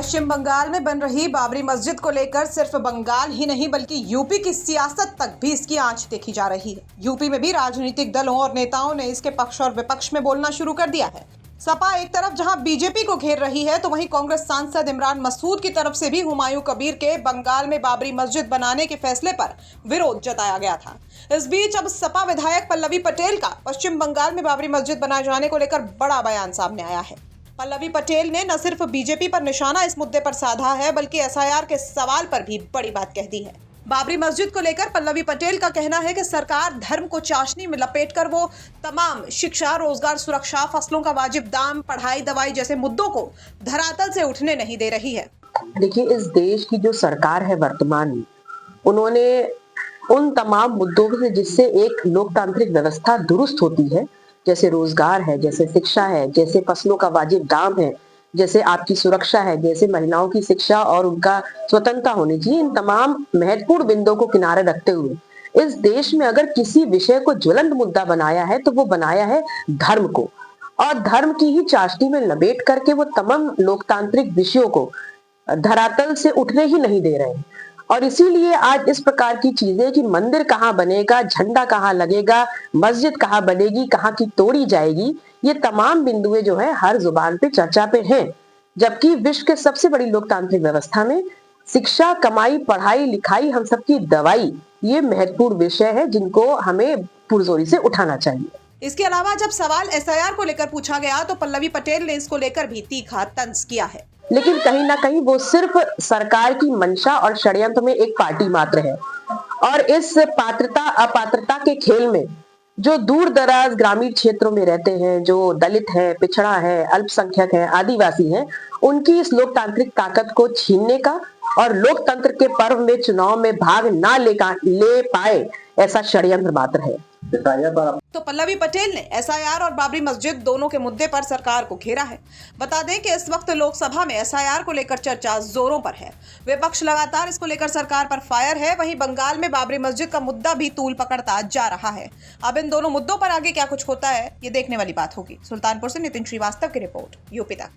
पश्चिम बंगाल में बन रही बाबरी मस्जिद को लेकर सिर्फ बंगाल ही नहीं बल्कि यूपी की सियासत तक भी इसकी आंच देखी जा रही है। यूपी में भी राजनीतिक दलों और नेताओं ने इसके पक्ष और विपक्ष में बोलना शुरू कर दिया है। सपा एक तरफ जहां बीजेपी को घेर रही है तो वहीं कांग्रेस सांसद इमरान मसूद की तरफ से भी हुमायूं कबीर के बंगाल में बाबरी मस्जिद बनाने के फैसले पर विरोध जताया गया था। इस बीच अब सपा विधायक पल्लवी पटेल का पश्चिम बंगाल में बाबरी मस्जिद बनाए जाने को लेकर बड़ा बयान सामने आया है। पल्लवी पटेल ने न सिर्फ बीजेपी पर निशाना इस मुद्दे पर साधा है बल्कि एसआईआर के सवाल पर भी बड़ी बात कह दी है। बाबरी मस्जिद को लेकर पल्लवी पटेल का कहना है कि सरकार धर्म को चाशनी में लपेटकर वो तमाम शिक्षा, रोजगार, सुरक्षा, फसलों का वाजिब दाम, पढ़ाई, दवाई जैसे मुद्दों को धरातल से उठने नहीं दे रही है। देखिए, इस देश की जो सरकार है वर्तमान में, उन्होंने उन तमाम मुद्दों से जिससे एक लोकतांत्रिक व्यवस्था दुरुस्त होती है, जैसे रोजगार है, जैसे शिक्षा है, जैसे फसलों का वाजिब दाम है, जैसे आपकी सुरक्षा है, जैसे महिलाओं की शिक्षा और उनका स्वतंत्रता होनी चाहिए, इन तमाम महत्वपूर्ण बिंदुओं को किनारे रखते हुए इस देश में अगर किसी विषय को ज्वलंत मुद्दा बनाया है तो वो बनाया है धर्म को, और धर्म की ही चाशनी में लपेट करके वो तमाम लोकतांत्रिक विषयों को धरातल से उठने ही नहीं दे रहे हैं। और इसीलिए आज इस प्रकार की चीजें कि मंदिर कहाँ बनेगा, झंडा कहाँ लगेगा, मस्जिद कहाँ बनेगी, कहाँ की तोड़ी जाएगी, ये तमाम बिंदुएं जो है हर जुबान पे चर्चा पे हैं। जबकि विश्व के सबसे बड़ी लोकतांत्रिक व्यवस्था में शिक्षा, कमाई, पढ़ाई, लिखाई, हम सबकी दवाई, ये महत्वपूर्ण विषय है जिनको हमें पुरजोरी से उठाना चाहिए। इसके अलावा जब सवाल एसआईआर को लेकर पूछा गया तो पल्लवी पटेल ने इसको लेकर भी तीखा तंज किया है। लेकिन कहीं ना कहीं वो सिर्फ सरकार की मंशा और षड्यंत्र में एक पार्टी मात्र है, और इस पात्रता अपात्रता के खेल में जो दूर दराज ग्रामीण क्षेत्रों में रहते हैं, जो दलित है, पिछड़ा है, अल्पसंख्यक है, आदिवासी हैं, उनकी इस लोकतांत्रिक ताकत को छीनने का और लोकतंत्र के पर्व में चुनाव में भाग ना ले पाए ऐसा षड्यंत्र मात्र है। तो पल्लवी पटेल ने एसआईआर और बाबरी मस्जिद दोनों के मुद्दे पर सरकार को घेरा है। बता दें कि इस वक्त लोकसभा में एसआईआर को लेकर चर्चा जोरों पर है। विपक्ष लगातार इसको लेकर सरकार पर फायर है। वहीं बंगाल में बाबरी मस्जिद का मुद्दा भी तूल पकड़ता जा रहा है। अब इन दोनों मुद्दों पर आगे क्या कुछ होता है, ये देखने वाली बात होगी। सुल्तानपुर से नितिन श्रीवास्तव की रिपोर्ट, यूपी तक।